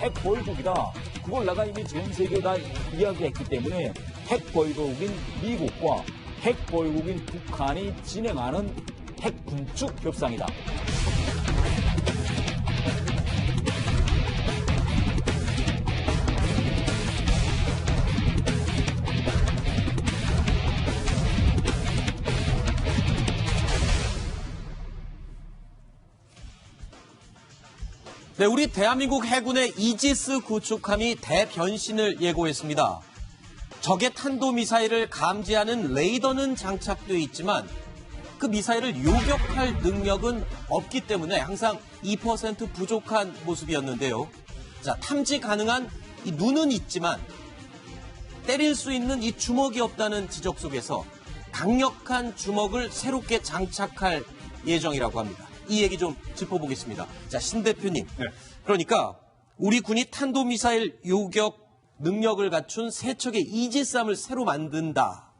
핵 보유국이다. 그걸 내가 이미 전 세계에 다 이야기했기 때문에 핵 보유국인 미국과 핵 보유국인 북한이 진행하는 핵 군축 협상이다. 네, 우리 대한민국 해군의 이지스 구축함이 대변신을 예고했습니다. 적의 탄도미사일을 감지하는 레이더는 장착되어 있지만 그 미사일을 요격할 능력은 없기 때문에 항상 2% 부족한 모습이었는데요. 자, 탐지 가능한 이 눈은 있지만 때릴 수 있는 이 주먹이 없다는 지적 속에서 강력한 주먹을 새롭게 장착할 예정이라고 합니다. 이 얘기 좀 짚어보겠습니다. 자, 신 대표님. 네. 그러니까 우리 군이 탄도미사일 요격 능력을 갖춘 세 척의 이지스함을 새로 만든다.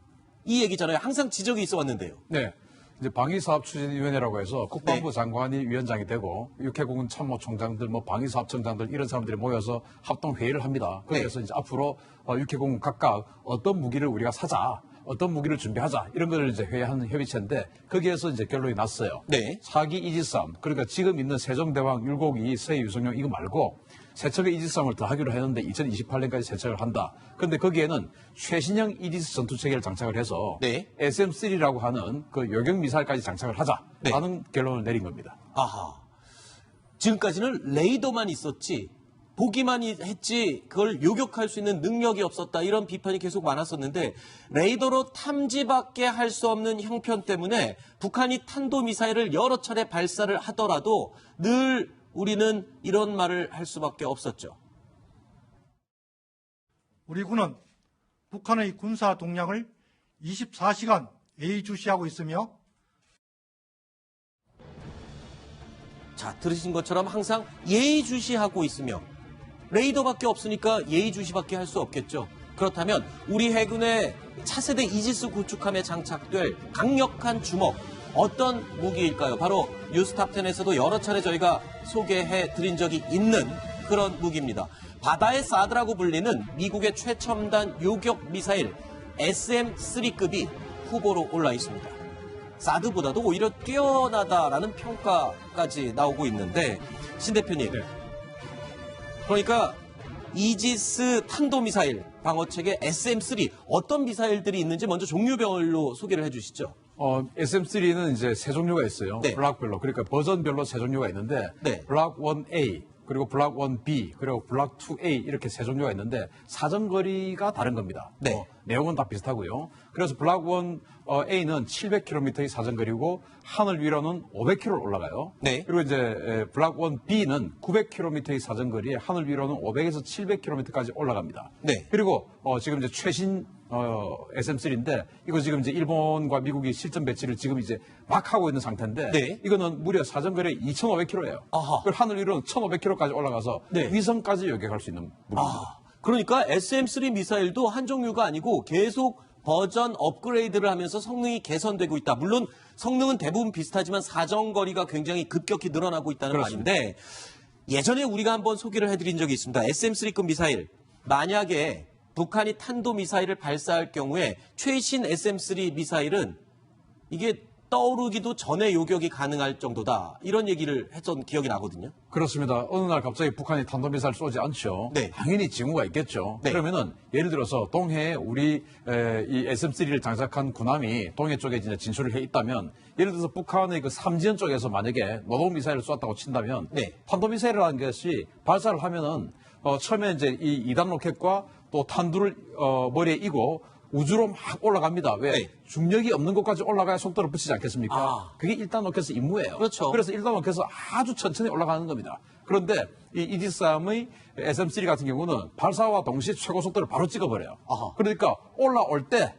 이 얘기잖아요. 항상 지적이 있어 왔는데요. 네. 이제 방위사업추진위원회라고 해서 국방부 네. 장관이 위원장이 되고 육해공군 참모총장들, 방위사업청장들 이런 사람들이 모여서 합동회의를 합니다. 그래서 네. 이제 앞으로 육해공군 각각 어떤 무기를 우리가 사자, 어떤 무기를 준비하자 이런 걸 이제 회의하는 협의체인데 거기에서 이제 결론이 났어요. 네. 4기 이지스함, 그러니까 지금 있는 세종대왕 율곡2 서해유성용 이거 말고 세 척의 이지스함을 더 하기로 했는데 2028년까지 세 척을 한다. 그런데 거기에는 최신형 이지스 전투체계를 장착을 해서 네. SM3라고 하는 그 요격 미사일까지 장착을 하자라는 네. 결론을 내린 겁니다. 아하. 지금까지는 레이더만 있었지 보기만 했지 그걸 요격할 수 있는 능력이 없었다. 이런 비판이 계속 많았었는데 레이더로 탐지밖에 할 수 없는 형편 때문에 북한이 탄도미사일을 여러 차례 발사를 하더라도 늘 우리는 이런 말을 할 수밖에 없었죠. 우리 군은 북한의 군사 동향을 24시간 예의주시하고 있으며 자, 들으신 것처럼 항상 예의주시하고 있으며 레이더밖에 없으니까 예의주시밖에 할 수 없겠죠. 그렇다면 우리 해군의 차세대 이지스 구축함에 장착될 강력한 주먹 어떤 무기일까요? 바로 뉴스탑10에서도 여러 차례 저희가 소개해 드린 적이 있는 그런 무기입니다. 바다의 사드라고 불리는 미국의 최첨단 요격 미사일 SM3급이 후보로 올라 있습니다. 사드보다도 오히려 뛰어나다라는 평가까지 나오고 있는데 신 대표님. 네. 그러니까 이지스 탄도미사일 방어체계 SM3 어떤 미사일들이 있는지 먼저 종류별로 소개를 해주시죠. SM3는 이제 세 종류가 있어요. 네. 블락별로. 그러니까 버전별로 세 종류가 있는데 네. 블락 1A, 그리고 블락 1B, 그리고 블락 2A 이렇게 세 종류가 있는데 사정거리가 다른 겁니다. 네. 내용은 다 비슷하고요. 그래서 블락 1A는 700km의 사정거리고 하늘 위로는 500km 올라가요. 네. 그리고 이제 블락 1B는 900km의 사정거리에 하늘 위로는 500에서 700km까지 올라갑니다. 네. 그리고 지금 이제 최신 SM3인데 이거 지금 이제 일본과 미국이 실전 배치를 지금 이제 막 하고 있는 상태인데 네. 이거는 무려 사정거리 2,500km예요. 아하. 그리고 하늘 위로는 1,500km까지 올라가서 네. 위성까지 요격할 수 있는 무기입니다. 그러니까 SM3 미사일도 한 종류가 아니고 계속 버전 업그레이드를 하면서 성능이 개선되고 있다. 물론 성능은 대부분 비슷하지만 사정거리가 굉장히 급격히 늘어나고 있다는 그렇습니다. 말인데 예전에 우리가 한번 소개를 해드린 적이 있습니다. SM3급 미사일. 만약에 북한이 탄도미사일을 발사할 경우에 최신 SM3 미사일은 이게 떠오르기도 전에 요격이 가능할 정도다. 이런 얘기를 했던 기억이 나거든요. 그렇습니다. 어느 날 갑자기 북한이 탄도미사일 쏘지 않죠. 네. 당연히 징후가 있겠죠. 네. 그러면은 예를 들어서 동해에 우리 이 SM3를 장착한 군함이 동해 쪽에 이제 진출을 해 있다면 예를 들어서 북한의 그 삼지연 쪽에서 만약에 노동미사일을 쏘았다고 친다면 네. 탄도미사일이라는 것이 발사를 하면은 처음에 이제 이 2단 로켓과 또 탄두를 머리에 이고 우주로 막 올라갑니다. 왜? 네. 중력이 없는 곳까지 올라가야 속도를 붙이지 않겠습니까? 아. 그게 1단 로켓의 임무예요. 그렇죠. 그래서 1단 로켓에서 아주 천천히 올라가는 겁니다. 그런데 이 이지스함의 SM3 같은 경우는 발사와 동시에 최고 속도를 바로 찍어버려요. 아하. 그러니까 올라올 때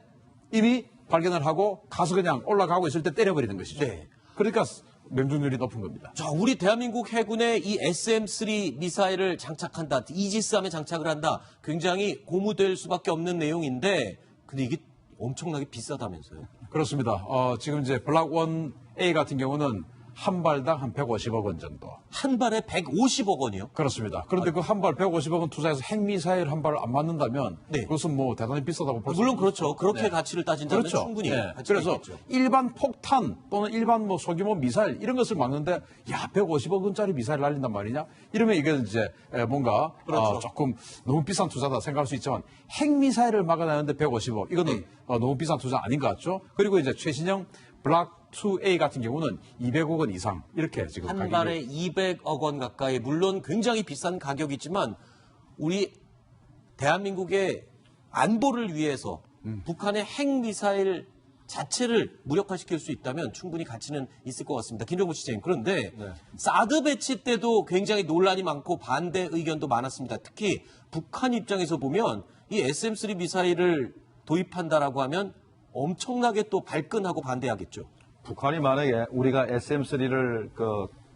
이미 발견을 하고 가서 그냥 올라가고 있을 때 때려버리는 것이죠. 네. 그러니까 명중률이 높은 겁니다. 자, 우리 대한민국 해군의 이 SM3 미사일을 장착한다. 이지스함에 장착을 한다. 굉장히 고무될 수밖에 없는 내용인데 근데 이게 엄청나게 비싸다면서요? 그렇습니다. 지금 이제 블락 1A 같은 경우는 한 발당 한 150억 원 정도. 한 발에 150억 원이요? 그렇습니다. 그런데 그 한 발 150억 원 투자해서 핵미사일 한 발 안 맞는다면 네. 그것은 뭐 대단히 비싸다고 볼 수 물론 있죠. 그렇죠. 그렇게 네. 가치를 따진다면 그렇죠. 충분히 네. 가치가 그래서 있겠죠. 일반 폭탄 또는 일반 뭐 소규모 미사일 이런 것을 막는데 야 150억 원짜리 미사일 날린단 말이냐? 이러면 이게 이제 뭔가 그렇죠. 조금 너무 비싼 투자다 생각할 수 있지만 핵미사일을 막아내는데 150억 이거는 네. 너무 비싼 투자 아닌 것 같죠? 그리고 이제 최신형 블락 2A 같은 경우는 200억 원 이상 이렇게 지금 한 가격이 발에 200억 원 가까이 물론 굉장히 비싼 가격이지만 우리 대한민국의 안보를 위해서 북한의 핵미사일 자체를 무력화시킬 수 있다면 충분히 가치는 있을 것 같습니다. 김정부 시장님. 그런데 사드 배치 때도 굉장히 논란이 많고 반대 의견도 많았습니다. 특히 북한 입장에서 보면 이 SM-3 미사일을 도입한다라고 하면 엄청나게 또 발끈하고 반대하겠죠. 북한이 만약에 우리가 SM-3를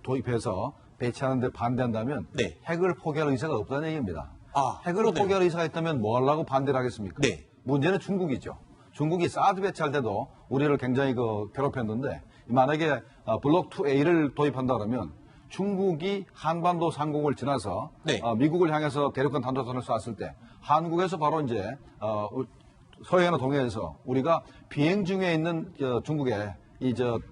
도입해서 배치하는데 반대한다면 네. 핵을 포기할 의사가 없다는 얘기입니다. 아, 핵을 그러네요. 포기할 의사가 있다면 뭐 하려고 반대를 하겠습니까? 네. 문제는 중국이죠. 중국이 사드 배치할 때도 우리를 굉장히 괴롭혔는데 만약에 블록 2A를 도입한다 그러면 중국이 한반도 상공을 지나서 네. 미국을 향해서 대륙간 탄도탄을 쐈을 때 한국에서 바로 이제 서해나 동해에서 우리가 비행 중에 있는 중국의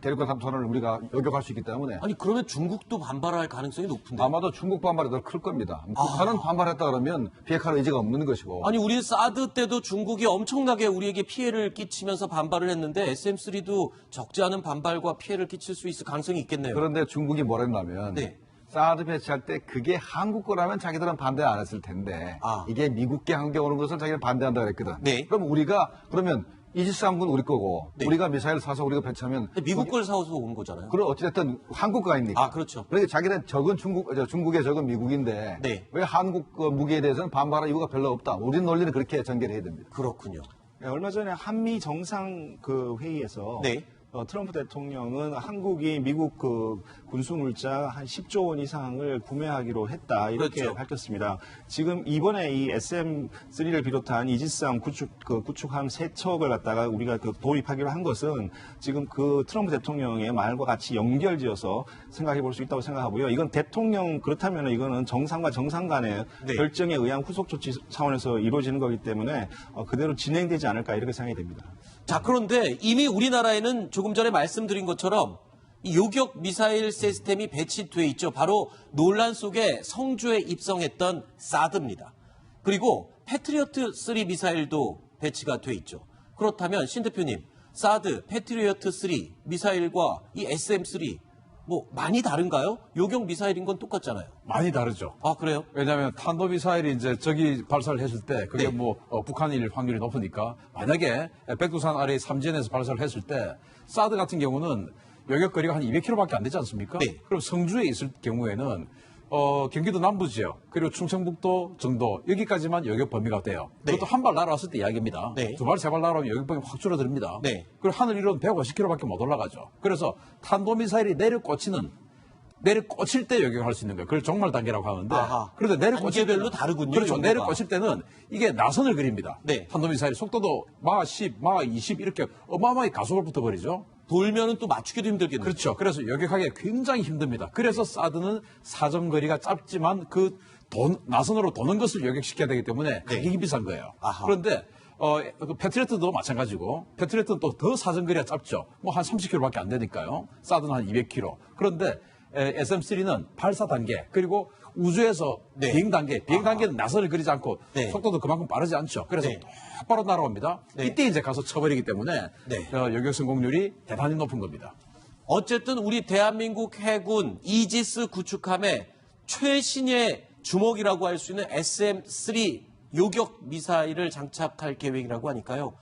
대륙간 탄도탄을 우리가 요격할 수 있기 때문에 아니 그러면 중국도 반발할 가능성이 높은데. 아마도 중국 반발이 더 클 겁니다. 북한은 반발했다 그러면 비핵화할 의지가 없는 것이고. 아니 우리 사드 때도 중국이 엄청나게 우리에게 피해를 끼치면서 반발을 했는데 SM-3도 적지 않은 반발과 피해를 끼칠 수 있을 가능성이 있겠네요. 그런데 중국이 뭐랬냐면 네. 사드 배치할 때 그게 한국 거라면 자기들은 반대 안 했을 텐데 아. 이게 미국계 한국에 오는 것을 자기는 반대한다 그랬거든. 네. 그럼 우리가 그러면 이지스함군 우리 거고 네. 우리가 미사일 사서 우리가 배치하면 근데 미국 걸 사서 온 거잖아요. 그럼 어찌됐든 한국 거 아닙니까? 아, 그렇죠. 그러니까 자기는 적은 중국의 적은 미국인데 네. 왜 한국 무기에 대해서는 반발할 이유가 별로 없다. 우리 논리는 그렇게 전개를 해야 됩니다. 그렇군요. 네, 얼마 전에 한미 정상 회의에서 네. 트럼프 대통령은 한국이 미국 군수 물자 한 10조 원 이상을 구매하기로 했다 이렇게 그렇죠. 밝혔습니다. 지금 이번에 이 SM-3를 비롯한 이지스함 구축함 3척을 갖다가 우리가 도입하기로 한 것은 지금 트럼프 대통령의 말과 같이 연결지어서 생각해 볼 수 있다고 생각하고요. 이건 대통령 그렇다면 이거는 정상과 정상 간의 네. 결정에 의한 후속 조치 차원에서 이루어지는 거기 때문에 그대로 진행되지 않을까 이렇게 생각이 됩니다. 자, 그런데 이미 우리나라에는 조금 전에 말씀드린 것처럼 이 요격 미사일 시스템이 배치돼 있죠. 바로 논란 속에 성주에 입성했던 사드입니다. 그리고 패트리어트 3 미사일도 배치가 돼 있죠. 그렇다면 신 대표님, 사드, 패트리어트 3 미사일과 이 SM-3 뭐 많이 다른가요? 요격 미사일인 건 똑같잖아요. 많이 다르죠. 아, 그래요? 왜냐하면 탄도미사일이 이제 저기 발사를 했을 때 그게 네. 북한일 확률이 높으니까 만약에 백두산 아래 삼지연에서 발사를 했을 때 사드 같은 경우는 요격거리가 한 200km밖에 안 되지 않습니까? 네. 그럼 성주에 있을 경우에는 경기도 남부 지역 그리고 충청북도 정도 여기까지만 요격 범위가 돼요. 네. 그것도 한 발 날아왔을 때 이야기입니다. 네. 두 발, 세 발 날아오면 요격 범위 확 줄어듭니다. 네. 그리고 하늘 위로는 150km밖에 못 올라가죠. 그래서 탄도미사일이 내려꽂힐 때 요격할 수 있는 거예요. 그걸 종말 단계라고 하는데. 아하. 그런데 내려꽂힐 단계별로 때는 다르군요, 그렇죠. 정도가. 내려꽂힐 때는 이게 나선을 그립니다. 네. 탄도미사일 속도도 마 10, 마 20 이렇게 어마어마하게 가속을 붙어버리죠. 돌면은 또 맞추기도 힘들겠네요. 그렇죠. 그래서 요격하기가 굉장히 힘듭니다. 그래서 사드는 사정거리가 짧지만 나선으로 도는 것을 요격시켜야 되기 때문에 가격이 비싼 거예요. 아하. 그런데 그 패트리어트도 마찬가지고 패트리어트는 또 더 사정거리가 짧죠. 뭐 한 30km밖에 안 되니까요. 사드는 한 200km. 그런데 SM-3는 발사 단계 그리고 우주에서 네. 비행 단계는 나선을 그리지 않고 네. 속도도 그만큼 빠르지 않죠. 그래서 네. 똑바로 날아옵니다. 네. 이때 이제 가서 쳐버리기 때문에 네. 요격 성공률이 대단히 높은 겁니다. 어쨌든 우리 대한민국 해군 이지스 구축함의 최신의 주먹이라고 할 수 있는 SM-3 요격 미사일을 장착할 계획이라고 하니까요.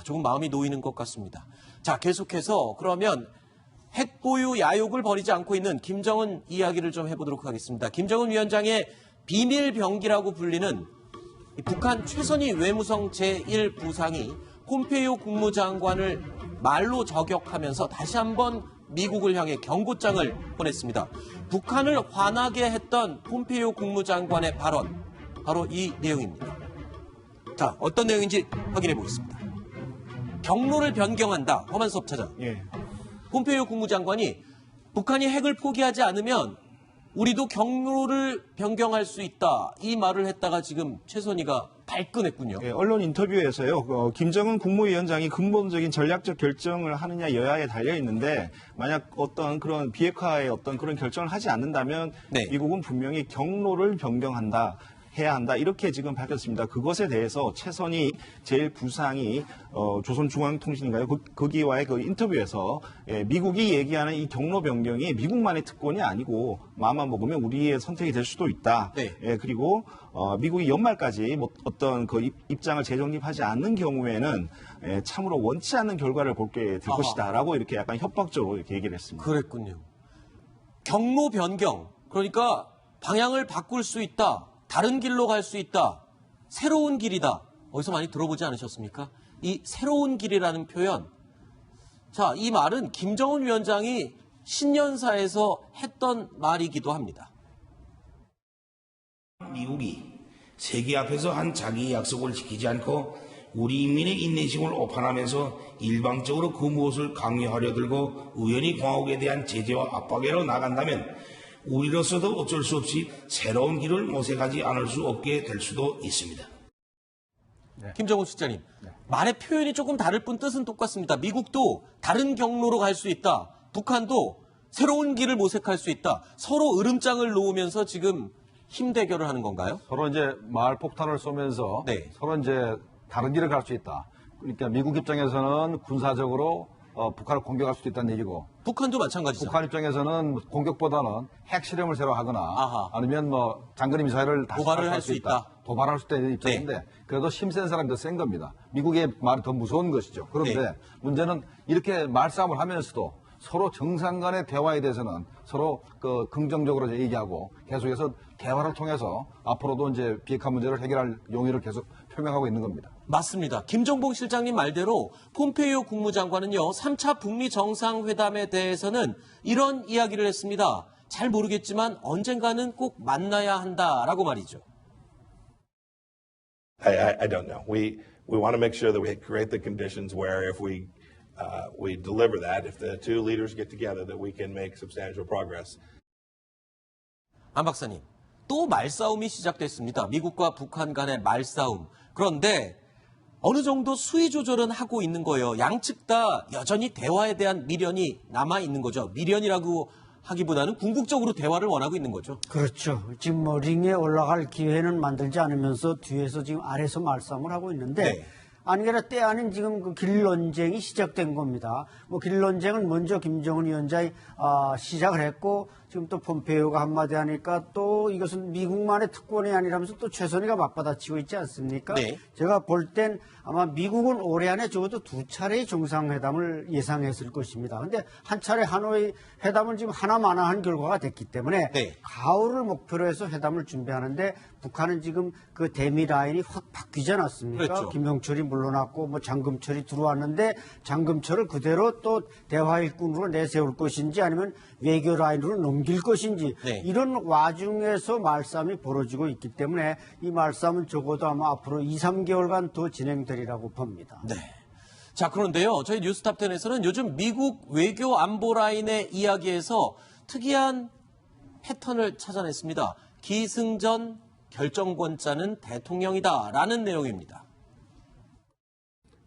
조금 마음이 놓이는 것 같습니다. 자, 계속해서 그러면 핵 보유 야욕을 버리지 않고 있는 김정은 이야기를 좀 해보도록 하겠습니다. 김정은 위원장의 비밀 병기라고 불리는 이 북한 최선희 외무성 제1부상이 폼페이오 국무장관을 말로 저격하면서 다시 한번 미국을 향해 경고장을 보냈습니다. 북한을 화나게 했던 폼페이오 국무장관의 발언, 바로 이 내용입니다. 자, 어떤 내용인지 확인해 보겠습니다. 경로를 변경한다. 허만섭 차장. 예. 폼페이오 국무장관이 북한이 핵을 포기하지 않으면 우리도 경로를 변경할 수 있다. 이 말을 했다가 지금 최선희가 발끈했군요. 예, 언론 인터뷰에서요, 김정은 국무위원장이 근본적인 전략적 결정을 하느냐 여야에 달려 있는데 만약 어떤 그런 비핵화의 어떤 그런 결정을 하지 않는다면 네. 미국은 분명히 경로를 변경한다. 해야 한다 이렇게 지금 밝혔습니다. 그것에 대해서 최선희 제1부상이 조선중앙통신인가요? 거기와의 그 인터뷰에서 미국이 얘기하는 이 경로 변경이 미국만의 특권이 아니고 마음만 먹으면 우리의 선택이 될 수도 있다. 네. 그리고 미국이 연말까지 뭐 어떤 그 입장을 재정립하지 않는 경우에는 참으로 원치 않는 결과를 보게 될 것이다라고 이렇게 약간 협박적으로 이렇게 얘기를 했습니다. 그랬군요. 경로 변경, 그러니까 방향을 바꿀 수 있다. 다른 길로 갈 수 있다. 새로운 길이다. 어디서 많이 들어보지 않으셨습니까? 이 새로운 길이라는 표현. 자, 이 말은 김정은 위원장이 신년사에서 했던 말이기도 합니다. 미국이 세계 앞에서 한 자기의 약속을 지키지 않고 우리 인민의 인내심을 오판하면서 일방적으로 그 무엇을 강요하려 들고 우연히 공화국에 대한 제재와 압박으로 나간다면 우리로서도 어쩔 수 없이 새로운 길을 모색하지 않을 수 없게 될 수도 있습니다. 김정은 실장님, 말의 표현이 조금 다를 뿐 뜻은 똑같습니다. 미국도 다른 경로로 갈 수 있다. 북한도 새로운 길을 모색할 수 있다. 서로 으름장을 놓으면서 지금 힘 대결을 하는 건가요? 서로 이제 말 폭탄을 쏘면서 네. 서로 이제 다른 길을 갈 수 있다. 그러니까 미국 입장에서는 군사적으로 북한을 공격할 수도 있다는 얘기고 북한도 마찬가지죠. 북한 입장에서는 공격보다는 핵 실험을 새로 하거나 아하. 아니면 뭐 장거리 미사일을 다시 도발을 할 수 있다. 도발할 수 있다는 입장인데 네. 그래도 힘 센 사람이 더 센 겁니다. 미국의 말이 더 무서운 것이죠. 그런데 네. 문제는 이렇게 말싸움을 하면서도 서로 정상 간의 대화에 대해서는 서로 그 긍정적으로 얘기하고 계속해서 대화를 통해서 앞으로도 이제 비핵화 문제를 해결할 용의를 계속 표명하고 있는 겁니다. 맞습니다. 김정봉 실장님 말대로 폼페이오 국무장관은요, 3차 북미 정상회담에 대해서는 이런 이야기를 했습니다. 잘 모르겠지만 언젠가는 꼭 만나야 한다라고 말이죠. I don't know. We want to make sure that we create the conditions where if we deliver that, if the two leaders get together, that we can make substantial progress. 안 박사님, 또 말싸움이 시작됐습니다. 미국과 북한 간의 말싸움. 그런데 어느 정도 수위 조절은 하고 있는 거예요. 양측 다 여전히 대화에 대한 미련이 남아 있는 거죠. 미련이라고 하기보다는 궁극적으로 대화를 원하고 있는 거죠. 그렇죠. 지금 뭐 링에 올라갈 기회는 만들지 않으면서 뒤에서 지금 아래서 말싸움을 하고 있는데 네. 아니게나 때 아닌 지금 그 길론쟁이 시작된 겁니다. 뭐 길론쟁은 먼저 김정은 위원장이 시작을 했고 지금 또 폼페이오가 한마디 하니까 또 이것은 미국만의 특권이 아니라면서 또 최선희가 맞받아치고 있지 않습니까? 네. 제가 볼 땐 아마 미국은 올해 안에 적어도 2차례의 정상회담을 예상했을 것입니다. 그런데 한 차례 하노이 회담은 지금 하나마나한 결과가 됐기 때문에 네. 가을을 목표로 해서 회담을 준비하는데 북한은 지금 그 대미 라인이 확 바뀌지 않았습니까? 그렇죠. 김영철이 물러났고 뭐 장금철이 들어왔는데 장금철을 그대로 또 대화 일꾼으로 내세울 것인지 아니면 외교 라인으로 넘길 것인지 네. 이런 와중에서 말싸움이 벌어지고 있기 때문에 이 말싸움은 적어도 아마 앞으로 2, 3개월간 더 진행되리라고 봅니다. 네. 자, 그런데요. 저희 뉴스탑10에서는 요즘 미국 외교 안보 라인의 이야기에서 특이한 패턴을 찾아냈습니다. 기승전 결정권자는 대통령이다라는 내용입니다.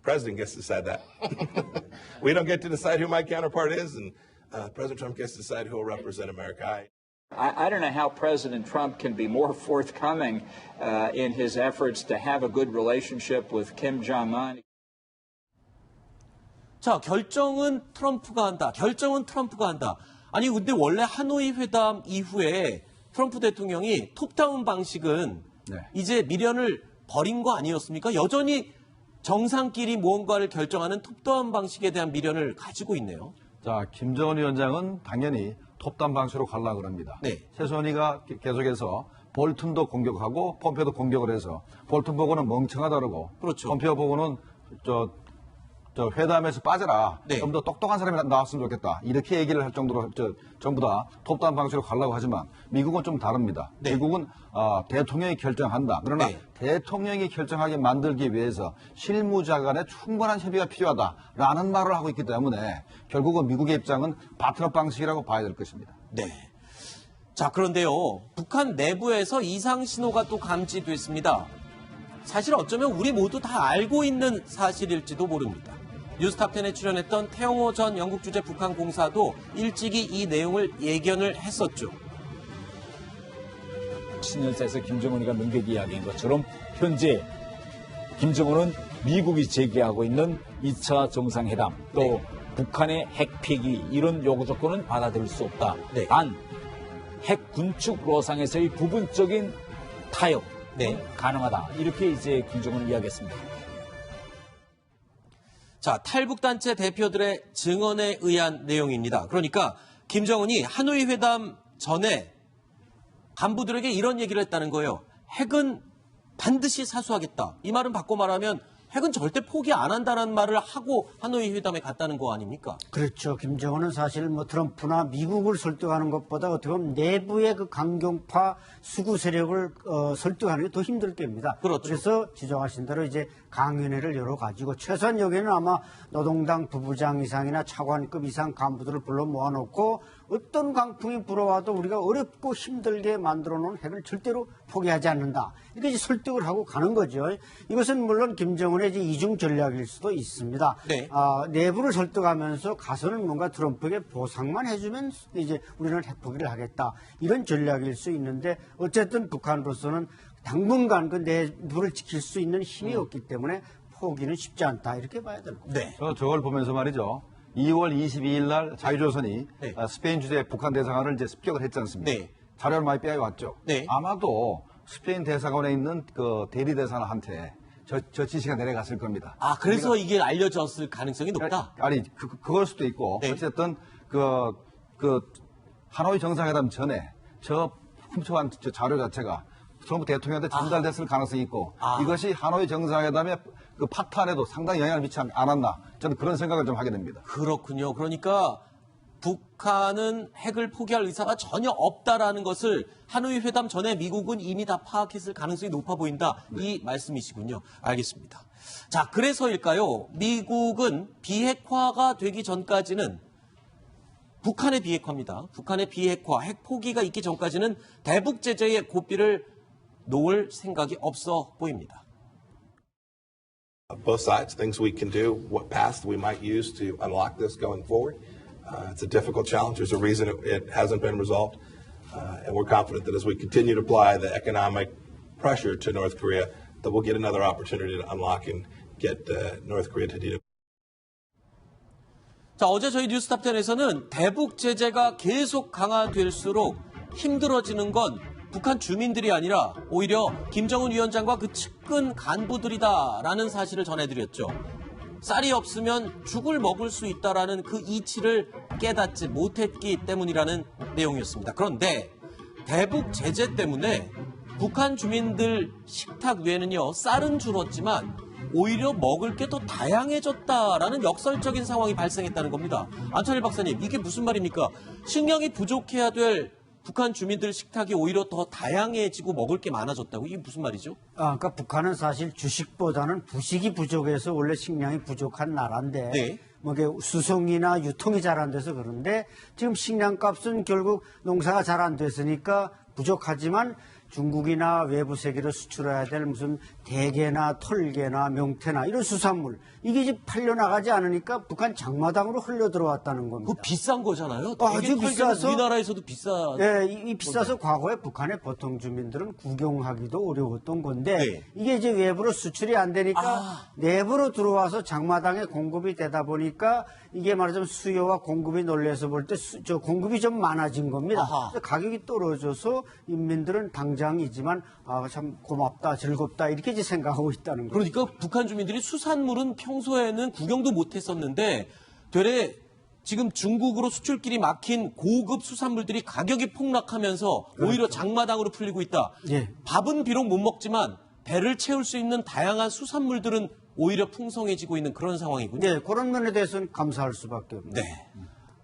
President gets to decide that. We don't get to decide who my counterpart is, and President Trump gets to decide who will represent America. I don't know how President Trump can be more forthcoming in his efforts to have a good relationship with Kim Jong-un. 자, 결정은 트럼프가 한다. 결정은 트럼프가 한다. 아니, 근데 원래 하노이 회담 이후에 트럼프 대통령이 톱다운 방식은 네. 이제 미련을 버린 거 아니었습니까? 여전히 정상끼리 무언가를 결정하는 톱다운 방식에 대한 미련을 가지고 있네요. 자, 김정은 위원장은 당연히 톱단 방식으로 가려고 합니다. 네. 최선희가 계속해서 볼튼도 공격하고 폼페이오도 공격을 해서 볼튼 보고는 멍청하다 그러고 그렇죠. 폼페이오 보고는 저 회담에서 빠져라. 네. 좀 더 똑똑한 사람이 나왔으면 좋겠다. 이렇게 얘기를 할 정도로 전부 다 톱다운 방식으로 가려고 하지만 미국은 좀 다릅니다. 네. 미국은 대통령이 결정한다. 그러나 네. 대통령이 결정하게 만들기 위해서 실무자 간의 충분한 협의가 필요하다라는 말을 하고 있기 때문에 결국은 미국의 입장은 바트너 방식이라고 봐야 될 것입니다. 네. 자, 그런데요. 북한 내부에서 이상 신호가 또 감지됐습니다. 사실 어쩌면 우리 모두 다 알고 있는 사실일지도 모릅니다. 뉴스탑10에 출연했던 태영호 전 영국 주재 북한 공사도 일찍이 이 내용을 예견을 했었죠. 신년사에서 김정은이가 명백히 이야기한 것처럼 현재 김정은은 미국이 제기하고 있는 2차 정상회담 또 네. 북한의 핵 폐기 이런 요구 조건은 받아들일 수 없다. 네. 단 핵 군축 로상에서의 부분적인 타협 네. 가능하다. 이렇게 이제 김정은은 이야기했습니다. 자, 탈북단체 대표들의 증언에 의한 내용입니다. 그러니까 김정은이 하노이 회담 전에 간부들에게 이런 얘기를 했다는 거예요. 핵은 반드시 사수하겠다. 이 말은 바꿔 말하면 핵은 절대 포기 안 한다는 말을 하고 하노이 회담에 갔다는 거 아닙니까? 그렇죠. 김정은은 사실 뭐 트럼프나 미국을 설득하는 것보다 어떻게 보면 내부의 그 강경파 수구 세력을 설득하는 게 더 힘들 겁니다. 그렇죠. 그래서 지적하신 대로 이제 강연회를 열어가지고 최소한 여기는 아마 노동당 부부장 이상이나 차관급 이상 간부들을 불러 모아놓고 어떤 강풍이 불어와도 우리가 어렵고 힘들게 만들어 놓은 핵을 절대로 포기하지 않는다. 이렇게 이제 설득을 하고 가는 거죠. 이것은 물론 김정은의 이제 이중 전략일 수도 있습니다. 네. 내부를 설득하면서 가서는 뭔가 트럼프에게 보상만 해주면 이제 우리는 핵 포기를 하겠다. 이런 전략일 수 있는데 어쨌든 북한으로서는 당분간 그 내부를 지킬 수 있는 힘이 없기 때문에 포기는 쉽지 않다. 이렇게 봐야 될 겁니다. 네. 저걸 보면서 말이죠. 2월 22일 날 자유조선이 네. 스페인 주재 북한 대사관을 이제 습격을 했지 않습니까? 네. 자료를 많이 빼왔죠. 네. 아마도 스페인 대사관에 있는 그 대리 대사한테 저 지시가 내려갔을 겁니다. 아, 그래서 이게 알려졌을 가능성이 높다? 아니, 그걸 수도 있고, 네. 어쨌든, 그 하노이 정상회담 전에 저 훔쳐간 저 자료 자체가 트럼프 대통령한테 전달됐을 가능성이 있고, 이것이 하노이 정상회담의 그 파탄에도 상당히 영향을 미치지 않았나, 저는 그런 생각을 좀 하게 됩니다. 그렇군요. 그러니까 북한은 핵을 포기할 의사가 전혀 없다라는 것을 하노이 회담 전에 미국은 이미 다 파악했을 가능성이 높아 보인다. 이 말씀이시군요. 알겠습니다. 자, 그래서일까요? 미국은 비핵화가 되기 전까지는 북한의 비핵화입니다. 북한의 비핵화, 핵 포기가 있기 전까지는 대북 제재의 고삐를 놓을 생각이 없어 보입니다. Both sides, things we can do, what paths we might use to unlock this going forward. It's a difficult challenge. There's a reason it hasn't been resolved. And we're confident that as we continue to apply the economic pressure to North Korea, that we'll get another opportunity to unlock and get North Korea to deal. 자, 어제 저희 뉴스탑10에서는 대북 제재가 계속 강화될수록 힘들어지는 건 북한 주민들이 아니라 오히려 김정은 위원장과 그 측근 간부들이다라는 사실을 전해드렸죠. 쌀이 없으면 죽을 먹을 수 있다라는 그 이치를 깨닫지 못했기 때문이라는 내용이었습니다. 그런데 대북 제재 때문에 북한 주민들 식탁 위에는요, 쌀은 줄었지만 오히려 먹을 게 더 다양해졌다라는 역설적인 상황이 발생했다는 겁니다. 안철일 박사님, 이게 무슨 말입니까? 식량이 부족해야 될 북한 주민들 식탁이 오히려 더 다양해지고 먹을 게 많아졌다고? 이게 무슨 말이죠? 그러니까 북한은 사실 주식보다는 부식이 부족해서 원래 식량이 부족한 나라인데 네. 뭐 이게 수송이나 유통이 잘 안 돼서 그런데 지금 식량값은 결국 농사가 잘 안 됐으니까 부족하지만 중국이나 외부 세계로 수출해야 될 무슨 대게나 털개나 명태나 이런 수산물 이게 이제 팔려나가지 않으니까 북한 장마당으로 흘러 들어왔다는 겁니다. 그거 비싼 거잖아요. 아주 비싸서 우리나라에서도 비싸. 네, 이 비싸서 과거에 북한의 보통 주민들은 구경하기도 어려웠던 건데 네. 이게 이제 외부로 수출이 안 되니까 내부로 들어와서 장마당에 공급이 되다 보니까 이게 말하자면 수요와 공급이 논리에서 볼 때 공급이 좀 많아진 겁니다. 가격이 떨어져서 인민들은 당장이지만 참 고맙다, 즐겁다 이렇게 이제 생각하고 있다는 거예요. 그러니까 북한 주민들이 수산물은 평소에는 구경도 못했었는데 되레 지금 중국으로 수출길이 막힌 고급 수산물들이 가격이 폭락하면서 오히려 장마당으로 풀리고 있다. 예. 밥은 비록 못 먹지만 배를 채울 수 있는 다양한 수산물들은 오히려 풍성해지고 있는 그런 상황이군요. 네, 그런 면에 대해서는 감사할 수밖에 없네요. 네.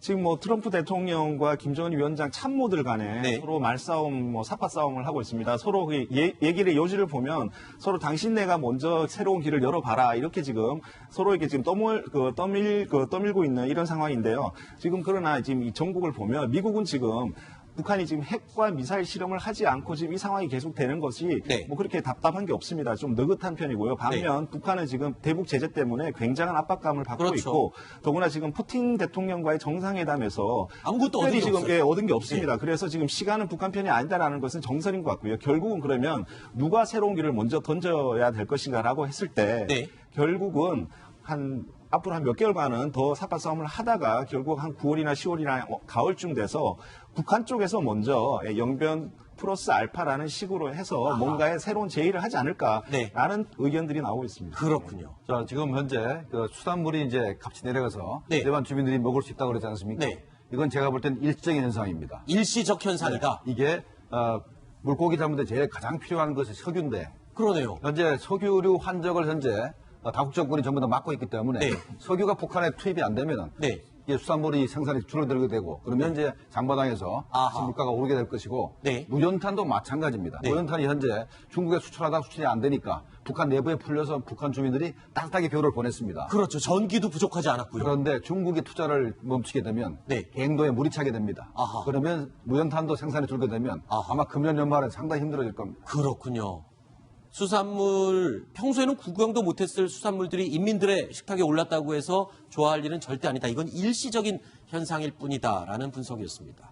지금 뭐 트럼프 대통령과 김정은 위원장 참모들 간에 네. 서로 말싸움, 뭐 사파 싸움을 하고 있습니다. 서로 그 얘기를 요지를 보면 서로 당신네가 먼저 새로운 길을 열어봐라 이렇게 지금 서로에게 지금 떠밀고 있는 이런 상황인데요. 지금 그러나 지금 이 전국을 보면 미국은 지금 북한이 지금 핵과 미사일 실험을 하지 않고 지금 이 상황이 계속되는 것이 네. 뭐 그렇게 답답한 게 없습니다. 좀 느긋한 편이고요. 반면 북한은 지금 대북 제재 때문에 굉장한 압박감을 받고 그렇죠. 있고 더구나 지금 푸틴 대통령과의 정상회담에서 아무것도 특별히 얻은 게 지금 없어요. 얻은 게 없습니다. 그래서 지금 시간은 북한 편이 아니다라는 것은 정설인 것 같고요. 결국은 그러면 누가 새로운 길을 먼저 던져야 될 것인가라고 했을 때 네. 결국은 앞으로 한 몇 개월간은 더 사파 싸움을 하다가 결국 한 9월이나 10월이나 가을쯤 돼서 북한 쪽에서 먼저 영변 플러스 알파라는 식으로 해서 뭔가의 새로운 제의를 하지 않을까라는 네. 의견들이 나오고 있습니다. 그렇군요. 자, 지금 현재 그 수산물이 이제 값이 내려가서 네. 일반 주민들이 먹을 수 있다고 그러지 않습니까? 네. 이건 제가 볼 땐 일시적인 현상입니다. 일시적 현상이다. 이게 물고기 잡는데 제일 가장 필요한 것이 석유인데 그러네요. 현재 석유류 환적을 현재 다국 정권이 전부 다 막고 있기 때문에 네. 석유가 북한에 투입이 안 되면 네. 이게 수산물이 생산이 줄어들게 되고 그러면 이제 장바닥에서 아하. 물가가 오르게 될 것이고 네. 무연탄도 마찬가지입니다. 네. 무연탄이 현재 중국에 수출하다가 수출이 안 되니까 북한 내부에 풀려서 북한 주민들이 따뜻하게 겨울을 보냈습니다. 그렇죠. 전기도 부족하지 않았고요. 그런데 중국이 투자를 멈추게 되면 네. 갱도에 물이 차게 됩니다. 아하. 그러면 무연탄도 생산이 줄게 되면 아하. 아마 금년 연말에 상당히 힘들어질 겁니다. 그렇군요. 수산물, 평소에는 구경도 못했을 수산물들이 인민들의 식탁에 올랐다고 해서 좋아할 일은 절대 아니다. 이건 일시적인 현상일 뿐이다라는 분석이었습니다.